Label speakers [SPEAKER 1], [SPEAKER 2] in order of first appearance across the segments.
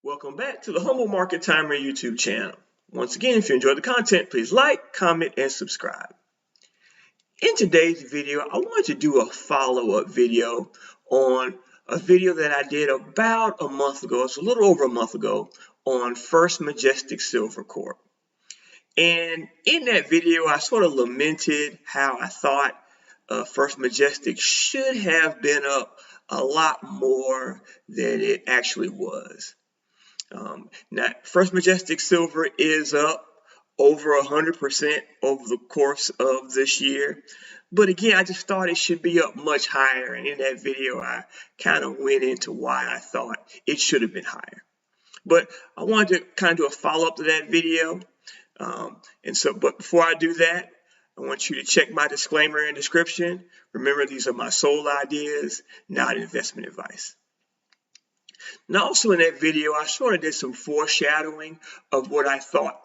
[SPEAKER 1] Welcome back to the Humble Market Timer YouTube channel. Once again, if you enjoyed the content, please like, comment, and subscribe. In today's video, I wanted to do a follow-up video on a video that I did about a month ago. It's a little over a month ago on First Majestic Silver Corp. And in that video, I sort of lamented how I thought First Majestic should have been up a lot more than it actually was. Now, First Majestic Silver is up over 100% over the course of this year. But again, I just thought it should be up much higher. And in that video, I kind of went into why I thought it should have been higher. But I wanted to kind of do a follow-up to that video. But before I do that, I want you to check my disclaimer and description. Remember, these are my sole ideas, not investment advice. Now, also in that video, I sort of did some foreshadowing of what I thought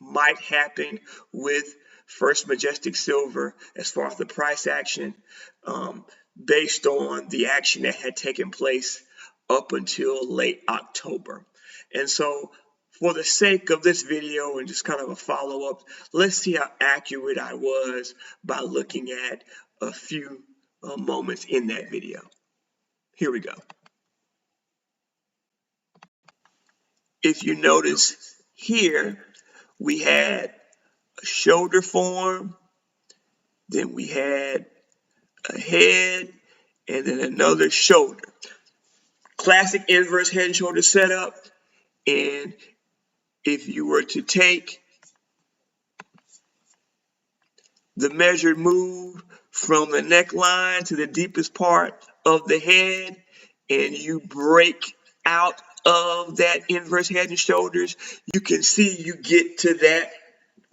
[SPEAKER 1] might happen with First Majestic Silver as far as the price action, based on the action that had taken place up until late October. And so, for the sake of this video and just kind of a follow-up, let's see how accurate I was by looking at a few moments in that video. Here we go. If you notice here, we had a shoulder form, then we had a head, and then another shoulder. Classic inverse head and shoulder setup. And if you were to take the measured move from the neckline to the deepest part of the head, and you break out of that inverse head and shoulders, you can see you get to that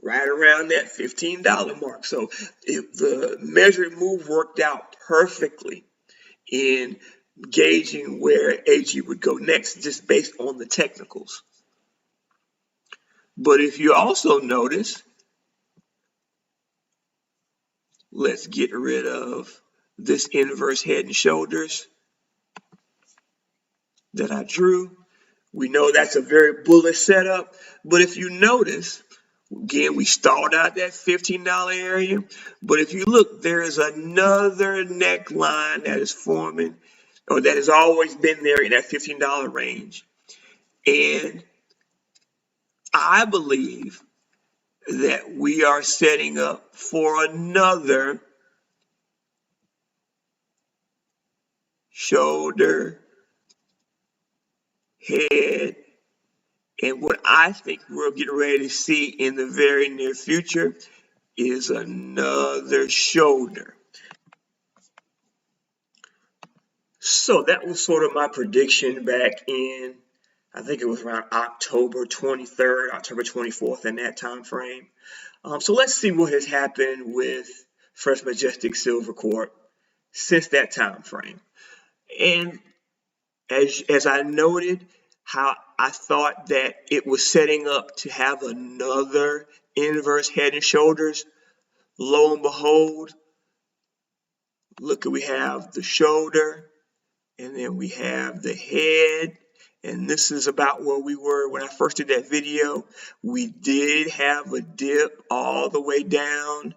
[SPEAKER 1] right around that $15 mark. So the measured move worked out perfectly in gauging where AG would go next, just based on the technicals. But if you also notice, let's get rid of this inverse head and shoulders that I drew. We know that's a very bullish setup, but if you notice, again, we stalled out that $15 area, but if you look, there is another neckline that is forming, or that has always been there in that $15 range. And I believe that we are setting up for another shoulder, head, and what I think we're getting ready to see in the very near future is another shoulder. So that was sort of my prediction back in, I think it was around October 23rd, October 24th in that time frame. So let's see what has happened with First Majestic Silver Corp since that time frame. And as I noted, how I thought that it was setting up to have another inverse head and shoulders, lo and behold, look, we have the shoulder, and then we have the head, and this is about where we were when I first did that video. We did have a dip all the way down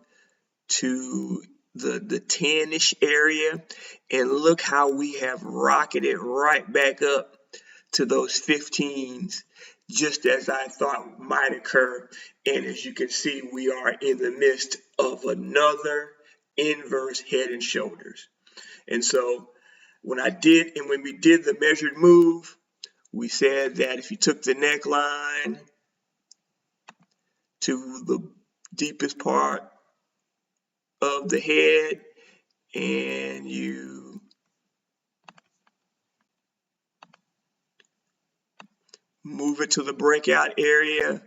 [SPEAKER 1] to the 10-ish area, and look how we have rocketed right back up to those 15s, just as I thought might occur. And as you can see, we are in the midst of another inverse head and shoulders. And so when we did the measured move, we said that if you took the neckline to the deepest part of the head and you move it to the breakout area,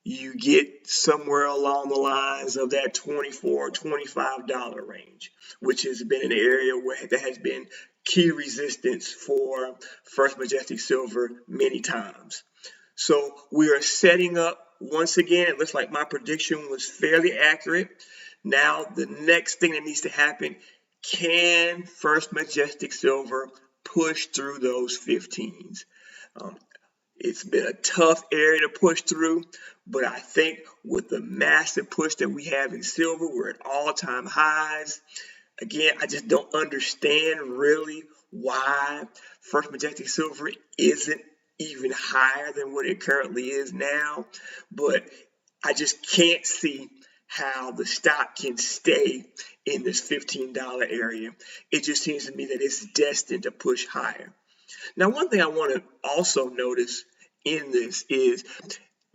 [SPEAKER 1] you get somewhere along the lines of that $24, $25 range, which has been an area where that has been key resistance for First Majestic Silver many times. So we are setting up, once again, it looks like my prediction was fairly accurate. Now the next thing that needs to happen, can First Majestic Silver push through those 15s? Um, it's been a tough area to push through, but I think with the massive push that we have in silver, we're at all-time highs. Again, I just don't understand really why First Majestic Silver isn't even higher than what it currently is now, but I just can't see how the stock can stay in this $15 area. It just seems to me that it's destined to push higher. Now, one thing I want to also notice in this is,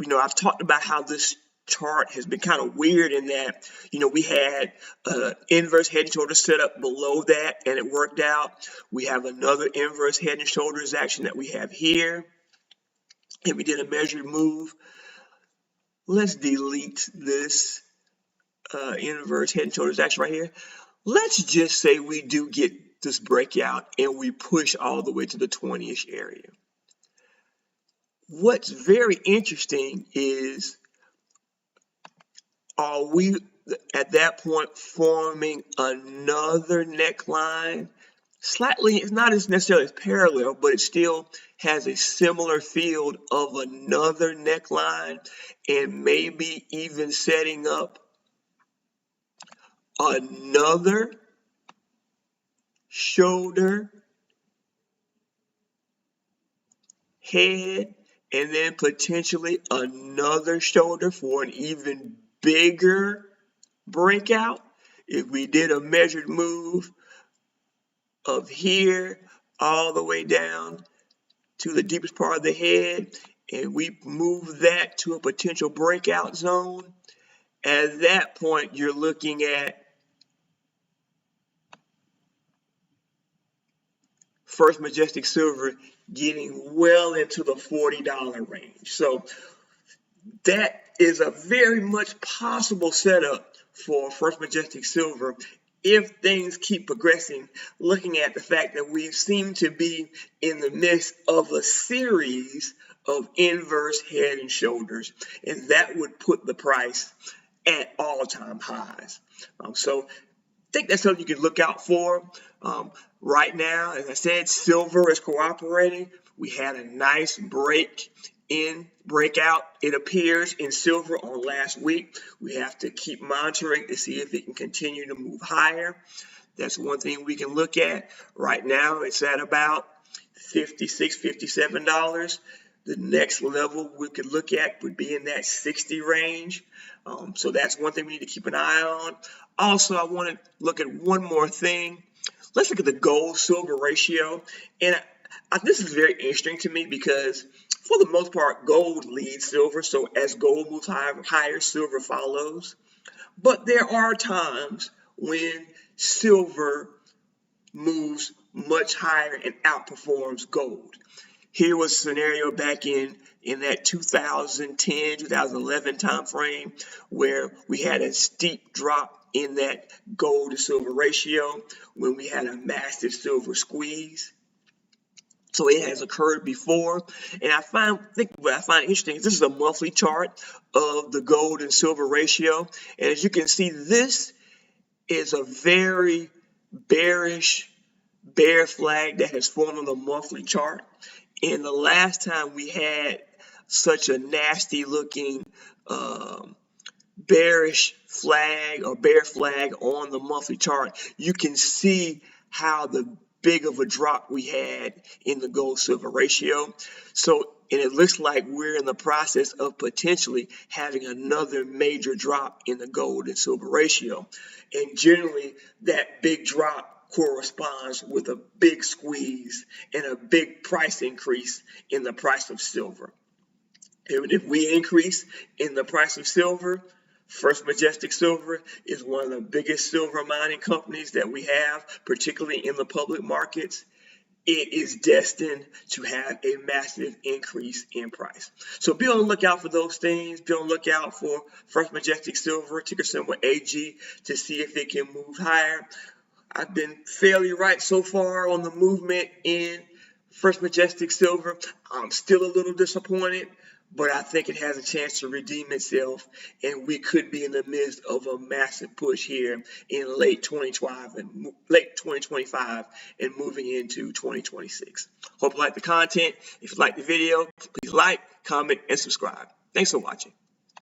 [SPEAKER 1] I've talked about how this chart has been kind of weird in that, we had inverse head and shoulders set up below that and it worked out. We have another inverse head and shoulders action that we have here, and we did a measured move. Let's delete this inverse head and shoulders action right here. Let's just say we do get this breakout and we push all the way to the 20-ish area. What's very interesting is, are we at that point forming another neckline? Slightly, it's not as necessarily as parallel, but it still has a similar field of another neckline, and maybe even setting up another shoulder, head, and then potentially another shoulder for an even bigger breakout. If we did a measured move of here all the way down to the deepest part of the head, and we move that to a potential breakout zone, at that point you're looking at First Majestic Silver getting well into the $40 range. So that is a very much possible setup for First Majestic Silver if things keep progressing, looking at the fact that we seem to be in the midst of a series of inverse head and shoulders, and that would put the price at all-time highs. So I think that's something you can look out for. Right now, as I said, silver is cooperating. We had a nice breakout, it appears, in silver on last week. We have to keep monitoring to see if it can continue to move higher. That's one thing we can look at. Right now, it's at about $56, $57. The next level we could look at would be in that 60 range. So that's one thing we need to keep an eye on. Also, I want to look at one more thing. Let's look at the gold-silver ratio. And this is very interesting to me because, for the most part, gold leads silver. So as gold moves higher, silver follows. But there are times when silver moves much higher and outperforms gold. Here was a scenario back in that 2010, 2011 time frame where we had a steep drop in that gold to silver ratio when we had a massive silver squeeze. So it has occurred before, and what I find interesting is this is a monthly chart of the gold and silver ratio, and as you can see, this is a very bearish bear flag that has formed on the monthly chart. And the last time we had such a nasty looking bearish flag or bear flag on the monthly chart, you can see how big of a drop we had in the gold silver ratio. So, and it looks like we're in the process of potentially having another major drop in the gold and silver ratio. And generally that big drop corresponds with a big squeeze and a big price increase in the price of silver. And if we increase in the price of silver, First Majestic Silver is one of the biggest silver mining companies that we have, particularly in the public markets. It is destined to have a massive increase in price. So be on the lookout for those things. Be on the lookout for First Majestic Silver, ticker symbol AG, to see if it can move higher. I've been fairly right so far on the movement in First Majestic Silver. I'm still a little disappointed, but I think it has a chance to redeem itself, and we could be in the midst of a massive push here in late 2025 and moving into 2026. Hope you like the content. If you like the video, please like, comment, and subscribe. Thanks for watching.